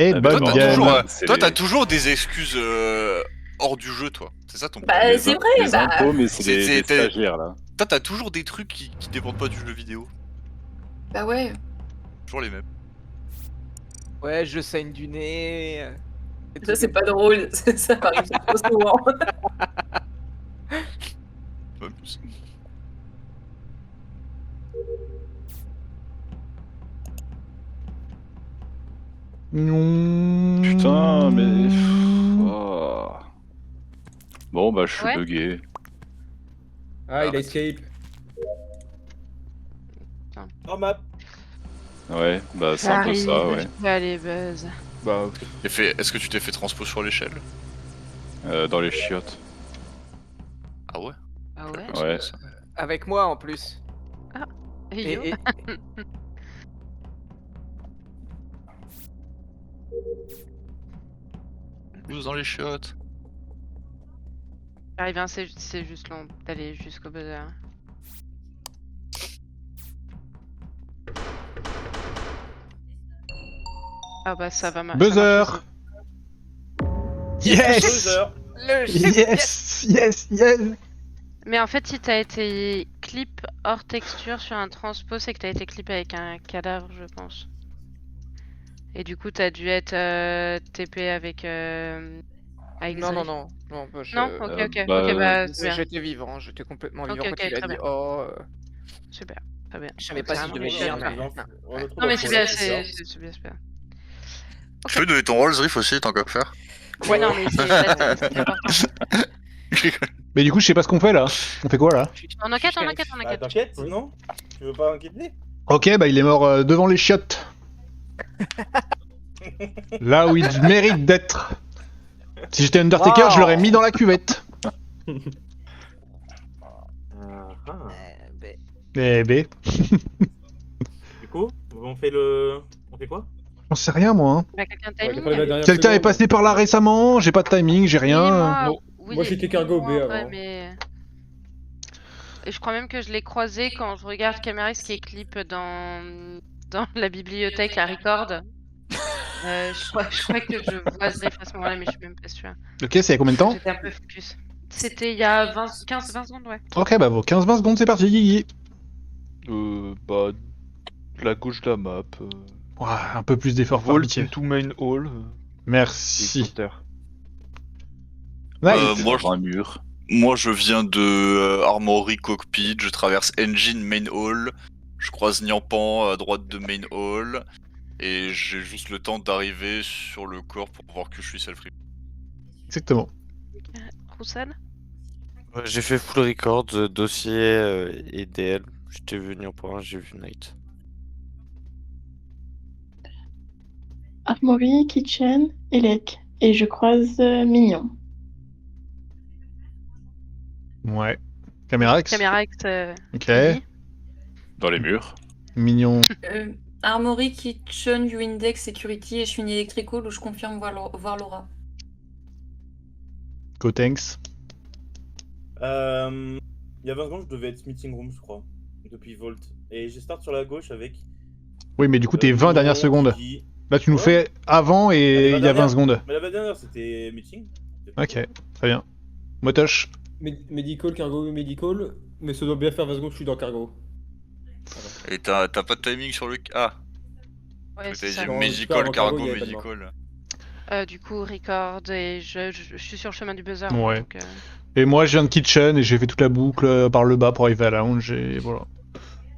Et mais bonne Toi, game. t'as toujours des excuses hors du jeu, toi. C'est ça ton Bah, problème. c'est vrai, Les bah. impôts, mais c'est C'est- des t'es- stagiaires là. Toi, t'as toujours des trucs qui dépendent pas du jeu vidéo. Bah ouais. Toujours les mêmes. Ouais, je saigne du nez. et Ça, tout c'est comme pas drôle. Ça arrive trop souvent. Pas plus. Putain, mais. Oh. Bon, bah, je suis Ouais. bugué. Ah, il a escape. Oh map. Ouais, bah, c'est un peu ça, ouais. Allez, buzz. Bah, Est-ce que tu t'es fait transpo sur l'échelle? Dans les chiottes. Ah ouais? Ah ouais? Ouais. avec moi en plus. Et yo. Tous dans les chiottes. J'arrive, hein, c'est juste long d'aller jusqu'au buzzer. Ah bah ça va marcher. Buzzer. Yes. Le chef. Yes, yes, yes. Mais en fait, si t'as été clip hors texture sur un transpo, c'est que t'as été clip avec un cadavre, je pense. Et du coup, t'as dû être TP avec. Non, non, non. Non, bah, Non, ok, bah, ok, bah c'est bien. J'étais vivant, j'étais complètement Ok, vivant quand ok, il a très dit bien. oh. Super, très bien. Je savais pas si je Carrément, devais je dire, savais mais. pas. On le trouve Non, mais en c'est bien, français, c'est bien, c'est bien. Tu veux donner ton rôle, Zrif, aussi, tant qu'à faire? Ouais, non, mais c'est important. Mais du coup, je sais pas ce qu'on fait là. On fait quoi là? On enquête, on enquête, on Bah, enquête. t'inquiète, non? Tu veux pas enquêter? Ok, bah il est mort devant les chiottes. Là où il mérite d'être. Si j'étais Undertaker, Wow. je l'aurais mis dans la cuvette. Eh ben, Du coup, on fait le... On fait quoi? j'en sais rien moi. Hein. Bah, quelqu'un de Ouais, timing. t'as pas la dernière Quelqu'un est seconde. passé par là récemment, j'ai pas de timing, j'ai Oui, rien. moi, Non. oui, Moi, j'étais cargo moi, B en vrai, avant. mais... Et je crois même que je l'ai croisé quand je regarde Cameris qui est clip dans la bibliothèque à record. Je crois que je vois Zrif à ce moment-là, mais je suis même pas sûre. Ok, c'est il y a combien de temps? J'étais un peu focus. C'était il y a 15-20 secondes, ouais. Ok, bah vos 15-20 secondes, c'est parti, Guigui. Bah, la gauche de la map. Ouah, un peu plus d'effort par Vault pitié. to main hall. Merci. Helicoptère. Nice. moi, Sur un mur. Moi, je viens de Armory Cockpit, je traverse Engine Main Hall, je croise Nyampan à droite de Main Hall, et j'ai juste le temps d'arriver sur le corps pour voir que je suis self-rip. Exactement. Roussel? J'ai fait full record, dossier et DL. J'étais venu en point, j'ai vu Night. Armory, Kitchen, Elec. Et je croise Mignon. Ouais. Caméra X. Caméra X. Ok. Guigui. Dans les murs. Mignon. Armory, Kitchen, Windex, Security, et je suis une Electrical où je confirme voir Laura. Cotenx. Il y a 20 secondes, je devais être meeting room, je crois. Depuis Vault. Et je start sur la gauche avec... Oui, mais du coup, t'es 20 Mignon, dernières secondes. Kiki. Là, tu nous Ouais. fais avant Ah, et les il y a 20 dernières. secondes. Mais la dernière, c'était meeting. Ok, très bien. Motoche. Medical, cargo, medical. Mais ça doit bien faire 20 secondes que je suis dans cargo. Et t'as pas de timing sur le... Ah, Ouais, t'as c'est dit ça. Non, medical, en cargo, cargo, il y avait pas de mort. medical. Du coup, record, et je suis sur le chemin du buzzer. Ouais. Donc, Et moi, je viens de Kitchen et j'ai fait toute la boucle par le bas pour arriver à la lounge et voilà.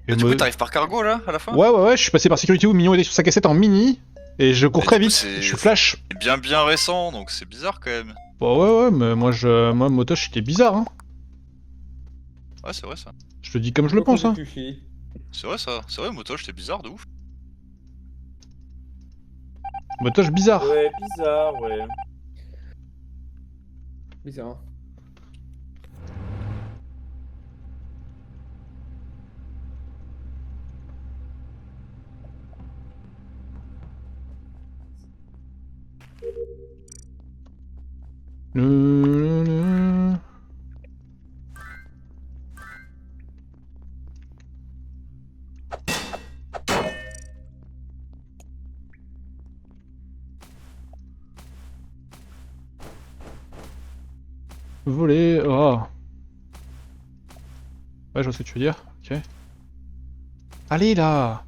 Et Et du moi- coup, t'arrives par cargo, là, à la fin? Ouais, je suis passé par Security où Mignon était sur sa cassette en mini et je cours Et très du coup, vite. c'est- Je suis flash. C'est bien récent, donc c'est bizarre, quand même. Bah ouais, mais moi, Motoche, c'était bizarre, hein. Ouais, c'est vrai, ça. Je te dis comme je le pense, hein. C'est vrai, ça. C'est vrai, Motoche, c'était bizarre, de ouf. Motoche bizarre. Ouais, bizarre, ouais. Bizarre. Voler. Oh. Ouais, je vois ce que tu veux dire. Ok. Allez là.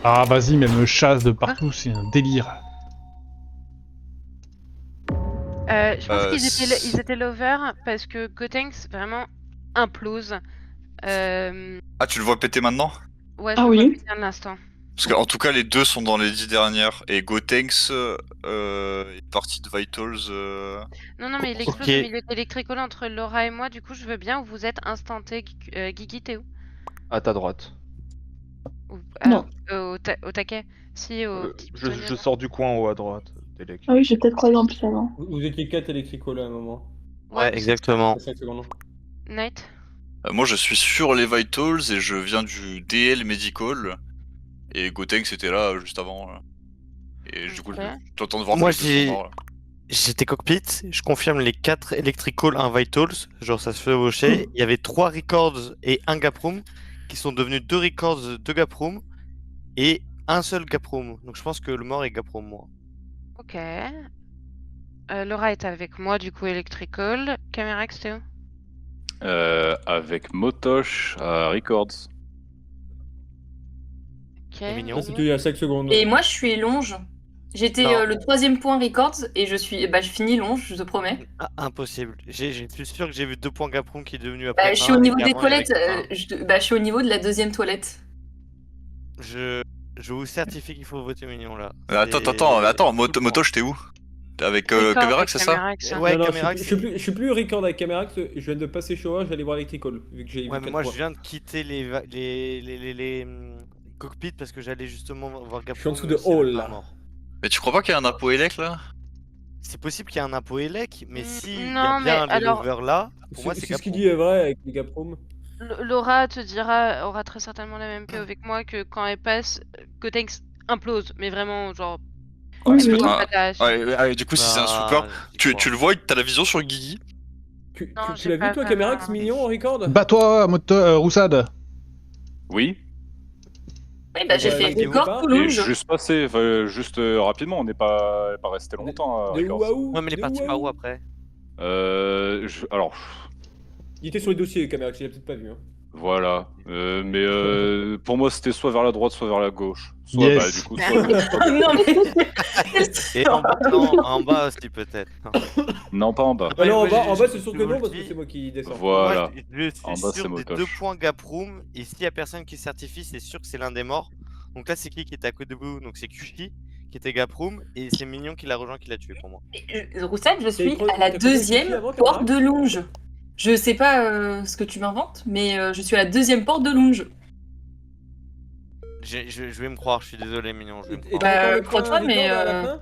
Ah vas-y, mais elle me chasse de partout, c'est un délire. Je pense qu'ils étaient lover parce que Gotenks vraiment implose. Ah, tu le vois péter maintenant? Ouais, Ah je oui. le vois péter à l'instant. Parce qu'en tout cas, les deux sont dans les 10 dernières. Et Gotenks est parti de Vitals. Non, mais il explose Ok. au milieu d'électricole entre Laura et moi, du coup je veux bien où vous êtes instanté. Guigui, t'es où? À ta droite. Non. Au taquet. Si, au petit Je boutonnier. sors du coin en haut à droite, Delec. Ah oui, j'ai peut-être croisé en plus avant. Vous étiez 4 électricaux à un moment. Ouais, exactement. 5 secondes. Night. Moi, je suis sur les Vitals et je viens du DL Medical. Et Gotenks était là juste avant. Et du coup, Ok. t'entends de voir Moi, que les deux sont morts, là. j'étais cockpit, je confirme les 4 electrical, 1 vitals, genre ça se fait chevaucher. Il y avait 3 records et 1 gaproom, qui sont devenus 2 records, 2 gaproom, et un seul gaproom. Donc je pense que le mort est gaproom, moi. Ok. Laura est avec moi, du coup, Electrical. Camerax, t'es où? Avec Motosh à Records. Ok. Et Mignon. C'était il y a 5 secondes. Et moi, je suis longe. J'étais Non. le 3e point records et je finis longe, je te promets. Ah, impossible. Je suis sûr que j'ai vu 2 points gaproom qui est devenu Bah, après. je suis au niveau des avant, il y avait toilettes. un. Je suis au niveau de la 2e toilette. Je vous certifie qu'il faut voter Mignon là. Attends, Motosh, t'es où? Avec Record Camerax, avec c'est ça? Camerax, hein. Ouais, Non, Camerax. je suis plus record avec Camerax, je viens de passer chez moi, j'allais voir Electrical. Vu que j'ai Ouais, vu mais moi 4 je viens de quitter les cockpits parce que j'allais justement voir Gaproom. Je suis en dessous de Hall là. Mais tu crois pas qu'il y a un impôt élec là? C'est possible qu'il y ait un impôt élec, mais si il y non, a bien mais les alors- lovers là, pour moi c'est ce qu'il Gaproom. dit est vrai avec les Gaprom. Laura te dira, aura très certainement la même PO avec moi que quand elle passe, Gotenks implose, mais vraiment, genre. Oui, c'est oui. peut-être un- Badass. Ouais, du coup, si c'est un super, tu le vois, t'as la vision sur Guigui? Non, Tu j'ai l'as pas vu toi, vraiment- Camerax, Mignon, en record? Bats-toi, Roussade. Oui. Oui, bah j'ai Ouais, fait il était record pas. Et longe. juste passé, juste rapidement, on n'est pas resté longtemps à De où Records. à où? Ouais, mais il est De parti où à par où où après? Alors, Il était sur les dossiers, Camerax, il a peut-être pas vu. Hein. voilà. Mais pour moi, c'était soit vers la droite, soit vers la gauche. Soit, Yes. bah, du coup, soit... Non, mais. Et en bas aussi peut-être. Non, pas en bas. Après, Alors moi, en bas, je c'est sûr vous que le non, parce que dis. c'est moi qui descends. Voilà. Moi, je En suis bas, c'est sûr des Motosh. 2 points Gaproom, et s'il y a personne qui certifie, c'est sûr que c'est l'un des morts. Donc là, c'est qui était à côté de vous? Donc c'est Kushi qui était Gaproom, et c'est Mignon qui l'a rejoint qui l'a tué pour moi. Roussette, je suis T'as à la croisé qui 2e avant, porte Camerax? de longe. Je sais pas ce que tu m'inventes, mais je suis à la 2e porte de longe. Je vais me croire, je suis désolé Mignon, je vais me Et croire. t'as encore le crois-toi, point mais, record à la fin?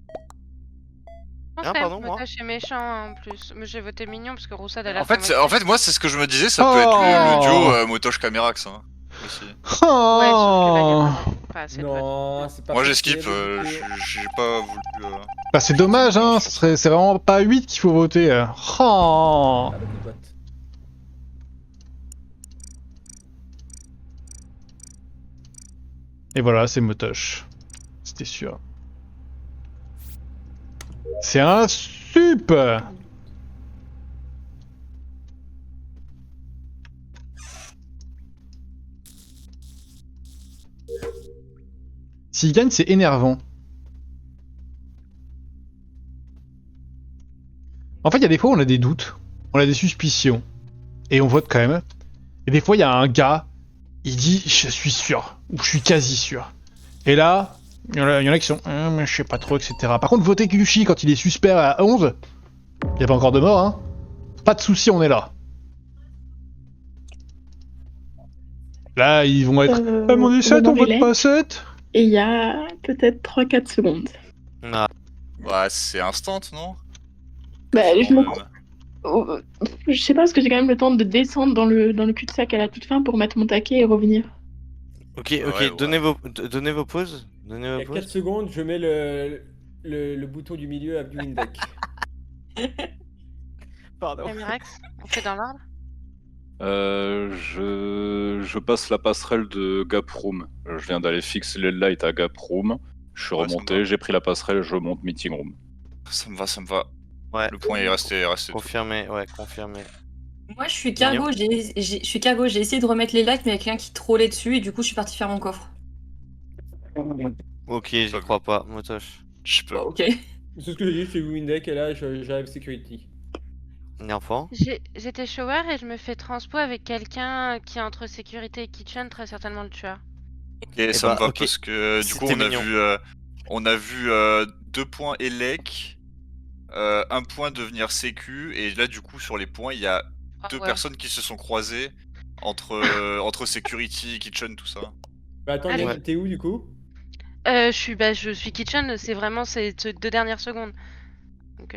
Je pense Ah, quand même pardon, que moi. Motosh est méchant hein, en plus. Mais j'ai voté mignon parce que Roussade elle a En fait, moi, c'est ce que je me disais, ça Oh. peut être le duo Motosh Camerax. Hein, aussi. Ouais, sauf que là, Oh. il y a pas assez de votes. Non, c'est pas Moi, j'ai possible, skip, du coup. j'ai pas voulu. Bah c'est dommage, hein, c'est vraiment pas 8 qu'il faut voter. Oh. Ah, bah, t'es pote. Et voilà, c'est Motosh. C'était sûr. C'est un sup. S'il gagne, c'est énervant. En fait, il y a des fois où on a des doutes, on a des suspicions, et on vote quand même. Et des fois, il y a un gars, il dit « je suis sûr » ou « je suis quasi sûr ». Et là, il y en a qui sont « mais je sais pas trop, etc. » Par contre, voter Kyushi quand il est suspect à 11, il n'y a pas encore de mort, hein. Pas de souci, on est là. Là, ils vont être « ah, mais on est 7, on vote pas 7 ?» Et il y a peut-être 3-4 secondes. Ah. Ouais, c'est instant, non? Bah, je me... Euh, Je sais pas, parce que j'ai quand même le temps de descendre dans le cul-de-sac à la toute fin pour mettre mon taquet et revenir. Ok, Ouais, ouais. donnez vos pauses. Donnez Il y au a 4 poste. secondes, je mets le bouton du milieu à Windeck. Pardon. Camirax, on fait dans l'ordre. Je passe la passerelle de Gaproom. Je viens d'aller fixer les lights à Gaproom. Je suis Ouais, ça me remonté, va. j'ai pris la passerelle, je monte Meeting Room. Ça me va, ça me va. Ouais, Le point est resté tout. confirmé, ouais, confirmé. Moi, je suis cargo, je suis cargo, j'ai essayé de remettre les lights, mais il y a quelqu'un qui trollait dessus, et du coup, je suis partie faire mon coffre. Ok, j'y crois pas, Motoche. Je peux. Bon, ok. C'est ce que j'ai dit, je fais Windeck et là j'arrive security. Enfant. J'étais shower et je me fais transpo avec quelqu'un qui est entre sécurité et kitchen, très certainement le tueur. Ok, ça bah, me va ok. parce que du coup C'était on a vu 2 points Elec, un point devenir sécu, et là du coup sur les points il y a Ah 2 ouais. personnes qui se sont croisées entre security, kitchen, tout ça. Bah attends, Allez. Yann, t'es où du coup? Je suis kitchen, c'est vraiment ces 2 dernières secondes. Donc,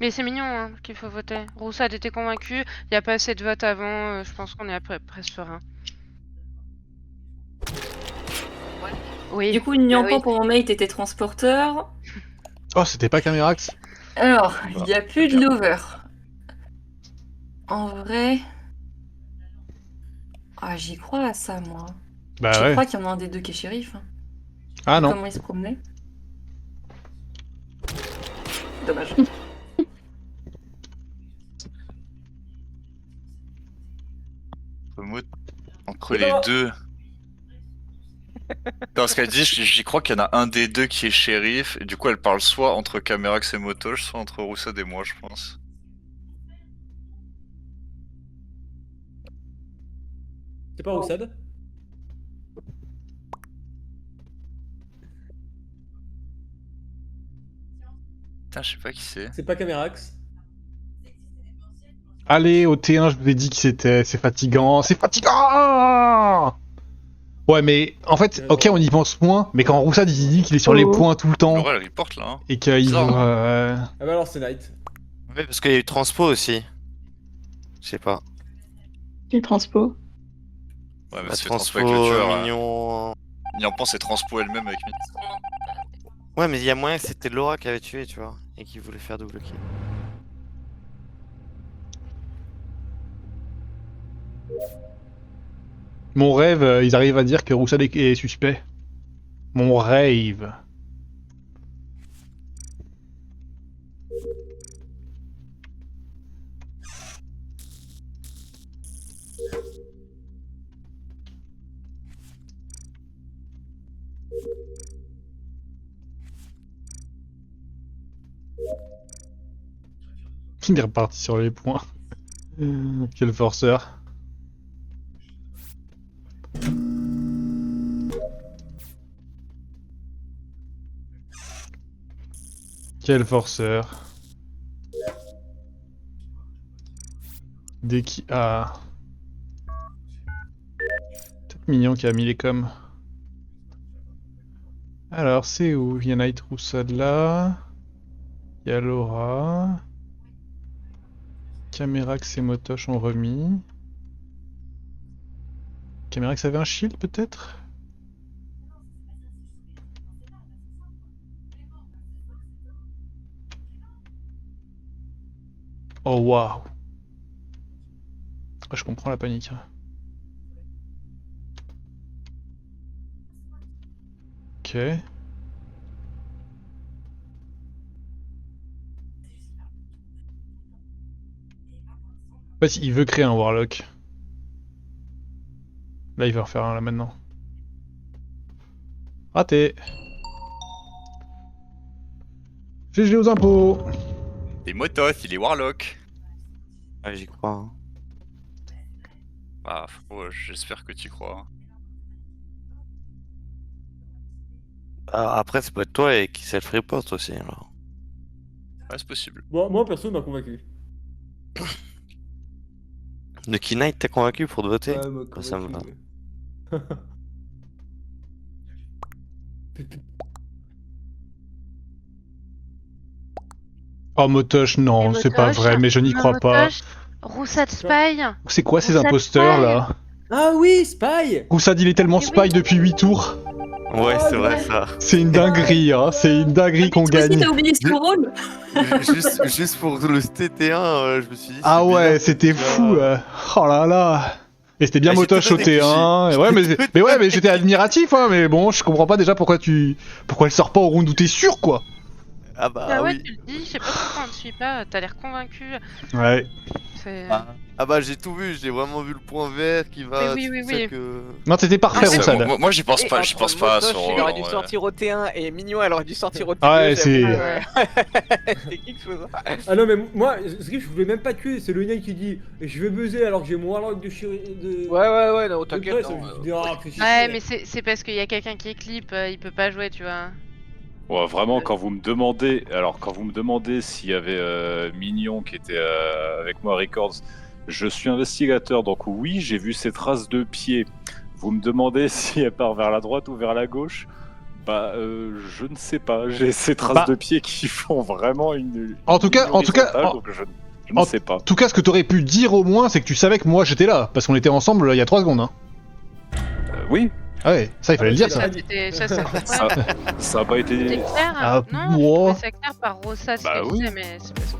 Mais c'est mignon hein, qu'il faut voter. Roussad était convaincu, il n'y a pas assez de votes avant, je pense qu'on est presque serein. Oui. Du coup, Nyampan oui. pour mon mate était transporteur. Oh, c'était pas Camirax? Alors, il n'y a plus de bien. lover. En vrai... Ah, j'y crois à ça, moi. Bah Je ouais. crois qu'il y en a un des deux qui est shérif. Hein. Ah non. Comment il se promenait. Dommage. Entre les deux. Dans ce qu'elle dit, j'y crois qu'il y en a un des deux qui est shérif, et du coup elle parle soit entre Camerax et Motoche, soit entre Roussad et moi, je pense. C'est pas Roussad? Putain, je sais pas qui c'est. C'est pas Camerax? Allez, au T1, je vous ai dit qui c'était. C'est fatigant. C'est fatigant! Ouais, mais en fait, ok, on y pense moins, mais quand Roussad il dit qu'il est sur les points tout le temps Laura, elle reporte là. Hein. et qu'il Bizarre, voit. Ah bah alors c'est Night. Ouais, parce qu'il y a eu transpo aussi. Je sais pas. Les transpo. Ouais, mais La c'est transpo transpo avec le tueur. mignon. Nyampan, c'est transpo elle-même avec Ouais, mais il y a moyen que c'était Laura qui avait tué, tu vois, et qui voulait faire double kill. Mon rêve, ils arrivent à dire que Roussad est suspect. Mon rêve. Il est reparti sur les points. Quel forceur. Quel forceur. Dès qu'il a... Peut-être Mignon qui a mis les coms. Alors, c'est où? Il y a Night Roussad là. Il y a Laura. Camerax et Motoche ont remis. Camerax avait un shield peut-être? Oh waouh. Je comprends la panique. Ok. En fait, il veut créer un Warlock. Là, il va en refaire un là maintenant. Raté. GG aux impôts. Et Mototh, il est Warlock. Ouais, j'y crois. Hein. Ah, j'espère que tu crois. Hein. Ah, après, ça peut être toi et qui self-report aussi, alors. Ouais, c'est possible. Moi perso, il m'a convaincu. Nucky Knight t'a convaincu pour te voter? Ouais, m'a Ah, ça me va. convaincu. Oh Motoche, non, c'est pas vrai, mais je n'y crois pas. Roussad Spy. C'est quoi ces Roussad imposteurs Spy. là? Ah oui, Spy! Roussad il est tellement Mais spy oui. depuis 8 tours. Ouais, c'est vrai ça. C'est une dinguerie, hein. C'est une dinguerie qu'on Toi aussi, gagne. t'as oublié ce rôle. Juste pour le TT1, je me suis dit. Ah c'est ouais, bizarre. c'était fou. Oh là là. Et c'était bien Ah, j'étais motoche au pas dégoûté. T1. Et ouais, mais j'étais admiratif, hein. Mais bon, je comprends pas déjà pourquoi elle sort pas au round où t'es sûr, quoi. Ah bah Ah ouais, oui. tu le dis, je sais pas pourquoi on ne suit pas, t'as l'air convaincu. Ouais. C'est... Ah bah j'ai tout vu, j'ai vraiment vu le point vert qui va. Oui, oui, c'est oui. que- Non, c'était parfait, C'est- Roussad. moi j'y pense Et pas, j'y entre pense pas Motoche, sur. il aurait dû ouais. sortir au T1 et Mignon, elle aurait dû sortir au T2. Ouais, c'est- C'est quelque chose. Hein. Ah non, mais moi, ce que je voulais même pas tuer, c'est le Nien qui dit je vais buzzer alors que j'ai moins langue de de. Ouais, non, de t'inquiète. presse. non, Je dis, ah, fais chier. Ouais, mais c'est parce qu'il y a quelqu'un qui est clip, il peut pas jouer, tu vois. Ouais, vraiment, quand vous me demandez s'il y avait Mignon qui était avec moi à Records, je suis investigateur, donc oui, j'ai vu ses traces de pied. Vous me demandez si elle part vers la droite ou vers la gauche, bah je ne sais pas. J'ai ces traces Bah. de pied qui font vraiment une. En tout cas, horizontale, donc je ne sais pas. En tout cas, ce que t'aurais pu dire au moins, c'est que tu savais que moi j'étais là, parce qu'on était ensemble il y a 3 secondes. Hein. Oui, Ah ouais, ça il fallait le dire ça. Ça, c'était... Ça, ça a pas c'était été. clair. Ah, non, je moi. trouvais ça clair par Rossa, ce Bah qu'elle oui. disait, mais c'est parce que...